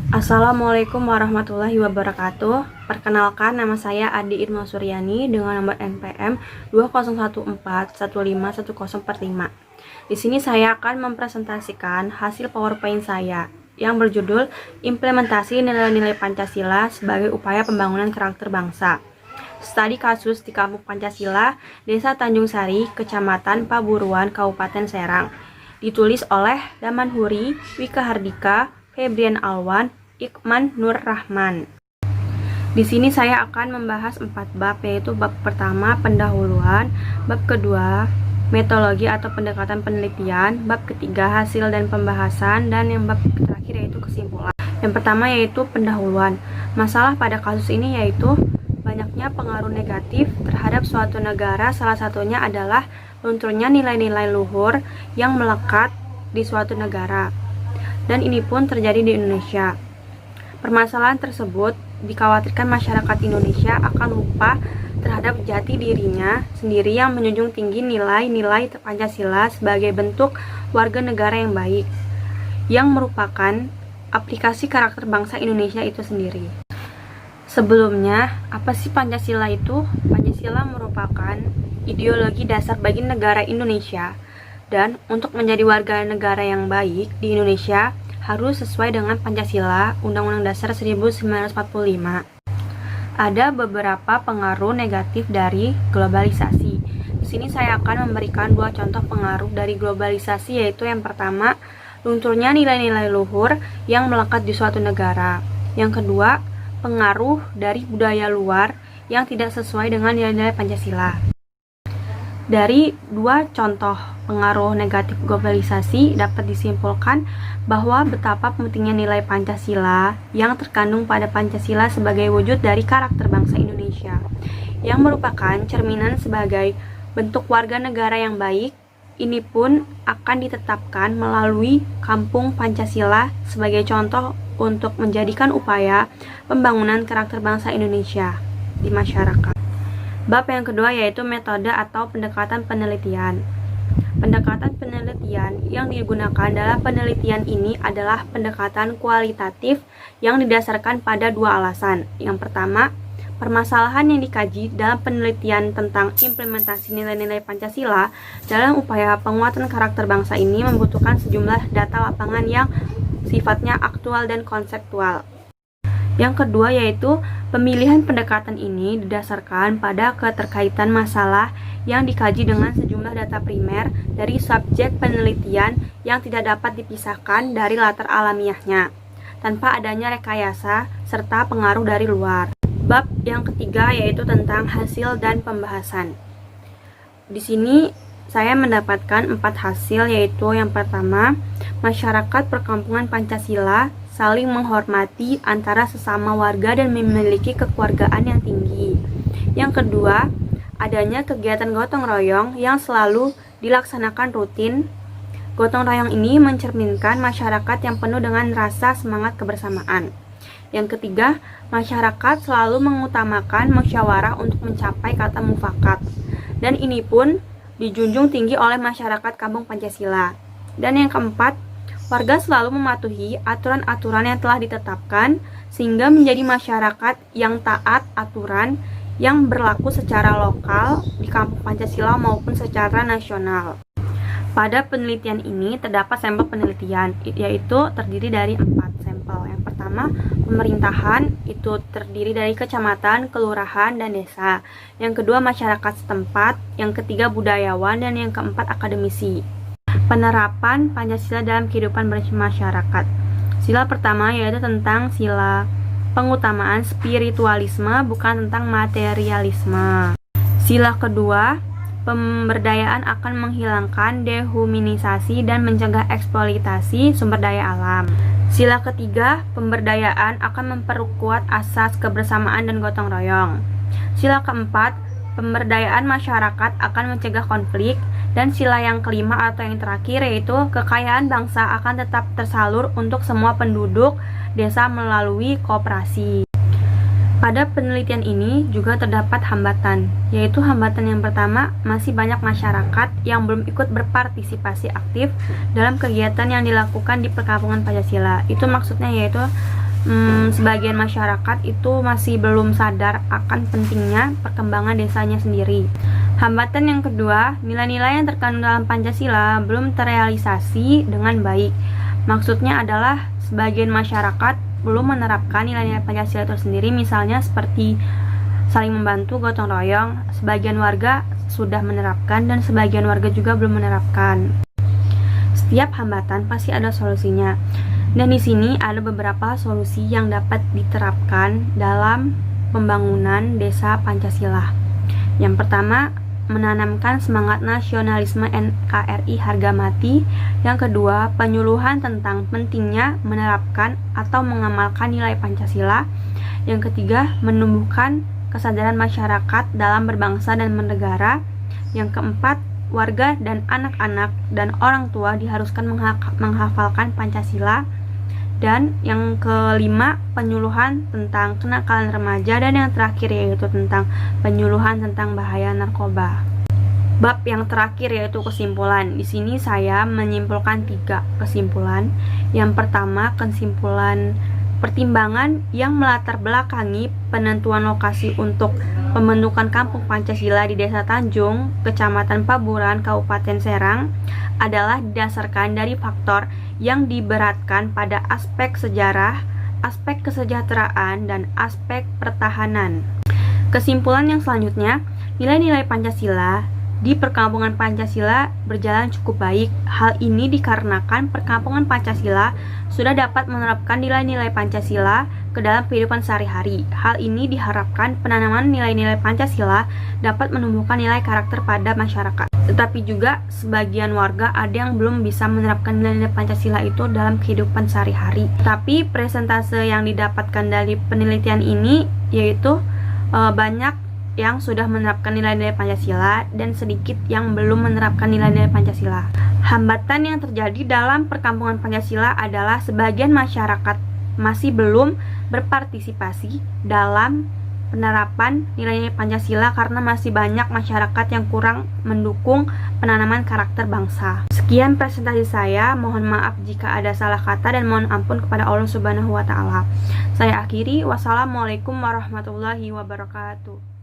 Assalamualaikum warahmatullahi wabarakatuh. Perkenalkan, nama saya Adi Irma Suryani dengan nomor NPM 2014151045. Di sini saya akan mempresentasikan hasil PowerPoint saya yang berjudul Implementasi Nilai-nilai Pancasila sebagai Upaya Pembangunan Karakter Bangsa. Studi kasus di Kampung Pancasila, Desa Tanjung Sari, Kecamatan Paburuan, Kabupaten Serang. Ditulis oleh Daman Huri, Wika Hardika, Febrian Alwan, Iqman Nur Rahman. Di sini saya akan membahas 4 bab, yaitu bab pertama pendahuluan, bab kedua metodologi atau pendekatan penelitian, bab ketiga hasil dan pembahasan, dan yang bab terakhir yaitu kesimpulan. Yang pertama yaitu pendahuluan. Masalah pada kasus ini yaitu banyaknya pengaruh negatif terhadap suatu negara, salah satunya adalah lunturnya nilai-nilai luhur yang melekat di suatu negara. Dan ini pun terjadi di Indonesia. Permasalahan tersebut dikhawatirkan masyarakat Indonesia akan lupa terhadap jati dirinya sendiri yang menjunjung tinggi nilai-nilai Pancasila sebagai bentuk warga negara yang baik, yang merupakan aplikasi karakter bangsa Indonesia itu sendiri. Sebelumnya, apa sih Pancasila itu? Pancasila merupakan ideologi dasar bagi negara Indonesia, dan untuk menjadi warga negara yang baik di Indonesia harus sesuai dengan Pancasila, Undang-Undang Dasar 1945. Ada beberapa pengaruh negatif dari globalisasi. Di sini saya akan memberikan 2 contoh pengaruh dari globalisasi, yaitu yang pertama, lunturnya nilai-nilai luhur yang melekat di suatu negara. Yang kedua, pengaruh dari budaya luar yang tidak sesuai dengan nilai-nilai Pancasila. Dari 2 contoh pengaruh negatif globalisasi dapat disimpulkan bahwa betapa pentingnya nilai Pancasila yang terkandung pada Pancasila sebagai wujud dari karakter bangsa Indonesia, yang merupakan cerminan sebagai bentuk warga negara yang baik. Ini pun akan ditetapkan melalui Kampung Pancasila sebagai contoh untuk menjadikan upaya pembangunan karakter bangsa Indonesia di masyarakat. Bab yang kedua yaitu metode atau pendekatan penelitian. Pendekatan penelitian yang digunakan dalam penelitian ini adalah pendekatan kualitatif yang didasarkan pada 2 alasan. Yang pertama, permasalahan yang dikaji dalam penelitian tentang implementasi nilai-nilai Pancasila dalam upaya penguatan karakter bangsa ini membutuhkan sejumlah data lapangan yang sifatnya aktual dan konseptual. Yang kedua yaitu pemilihan pendekatan ini didasarkan pada keterkaitan masalah yang dikaji dengan sejumlah data primer dari subjek penelitian yang tidak dapat dipisahkan dari latar alamiahnya, tanpa adanya rekayasa serta pengaruh dari luar. Bab yang ketiga yaitu tentang hasil dan pembahasan. Di sini saya mendapatkan 4 hasil, yaitu yang pertama, masyarakat perkampungan Pancasila saling menghormati antara sesama warga dan memiliki kekeluargaan yang tinggi. Yang kedua, adanya kegiatan gotong royong yang selalu dilaksanakan rutin. Gotong royong ini mencerminkan masyarakat yang penuh dengan rasa semangat kebersamaan. Yang ketiga, masyarakat selalu mengutamakan musyawarah untuk mencapai kata mufakat. Dan ini pun dijunjung tinggi oleh masyarakat Kampung Pancasila. Dan yang keempat, warga selalu mematuhi aturan-aturan yang telah ditetapkan sehingga menjadi masyarakat yang taat aturan yang berlaku secara lokal di Kampung Pancasila maupun secara nasional. Pada penelitian ini terdapat sampel penelitian, yaitu terdiri dari 4 sampel. Yang pertama, pemerintahan, itu terdiri dari kecamatan, kelurahan, dan desa. Yang kedua, masyarakat setempat. Yang ketiga, budayawan. Dan yang keempat, akademisi. Penerapan Pancasila dalam kehidupan bermasyarakat. Sila pertama yaitu tentang sila pengutamaan spiritualisme, bukan tentang materialisme. Sila kedua, pemberdayaan akan menghilangkan dehumanisasi dan mencegah eksploitasi sumber daya alam. Sila ketiga, pemberdayaan akan memperkuat asas kebersamaan dan gotong royong. Sila keempat, pemberdayaan masyarakat akan mencegah konflik. Dan sila yang kelima atau yang terakhir yaitu kekayaan bangsa akan tetap tersalur untuk semua penduduk desa melalui koperasi. Pada penelitian ini juga terdapat hambatan, yaitu hambatan yang pertama, masih banyak masyarakat yang belum ikut berpartisipasi aktif dalam kegiatan yang dilakukan di perkampungan Pancasila. Itu maksudnya yaitu sebagian masyarakat itu masih belum sadar akan pentingnya perkembangan desanya sendiri. Hambatan yang kedua, nilai-nilai yang terkandung dalam Pancasila belum terrealisasi dengan baik. Maksudnya adalah sebagian masyarakat belum menerapkan nilai-nilai Pancasila itu sendiri, misalnya seperti saling membantu, gotong royong. Sebagian warga sudah menerapkan dan sebagian warga juga belum menerapkan. Setiap hambatan pasti ada solusinya. Dan di sini ada beberapa solusi yang dapat diterapkan dalam pembangunan desa Pancasila. Yang pertama, menanamkan semangat nasionalisme NKRI harga mati. Yang kedua, penyuluhan tentang pentingnya menerapkan atau mengamalkan nilai Pancasila. Yang ketiga, menumbuhkan kesadaran masyarakat dalam berbangsa dan bernegara. Yang keempat, warga dan anak-anak dan orang tua diharuskan menghafalkan Pancasila. Dan yang kelima, penyuluhan tentang kenakalan remaja. Dan yang terakhir yaitu tentang penyuluhan tentang bahaya narkoba. Bab yang terakhir yaitu kesimpulan. Di sini saya menyimpulkan 3 kesimpulan. Yang pertama, kesimpulan pertimbangan yang melatar belakangi penentuan lokasi untuk pembentukan Kampung Pancasila di Desa Tanjung, Kecamatan Paburan, Kabupaten Serang adalah didasarkan dari faktor yang diberatkan pada aspek sejarah, aspek kesejahteraan, dan aspek pertahanan. Kesimpulan yang selanjutnya, nilai-nilai Pancasila di perkampungan Pancasila berjalan cukup baik. Hal ini dikarenakan perkampungan Pancasila sudah dapat menerapkan nilai-nilai Pancasila ke dalam kehidupan sehari-hari. Hal ini diharapkan penanaman nilai-nilai Pancasila dapat menumbuhkan nilai karakter pada masyarakat. Tetapi juga sebagian warga ada yang belum bisa menerapkan nilai-nilai Pancasila itu dalam kehidupan sehari-hari. Tapi presentase yang didapatkan dari penelitian ini yaitu banyak yang sudah menerapkan nilai-nilai Pancasila dan sedikit yang belum menerapkan nilai-nilai Pancasila. Hambatan yang terjadi dalam perkampungan Pancasila adalah sebagian masyarakat masih belum berpartisipasi dalam penerapan nilai-nilai Pancasila karena masih banyak masyarakat yang kurang mendukung penanaman karakter bangsa. Sekian presentasi saya, mohon maaf jika ada salah kata dan mohon ampun kepada Allah Subhanahu wa Ta'ala. Saya akhiri, wassalamualaikum warahmatullahi wabarakatuh.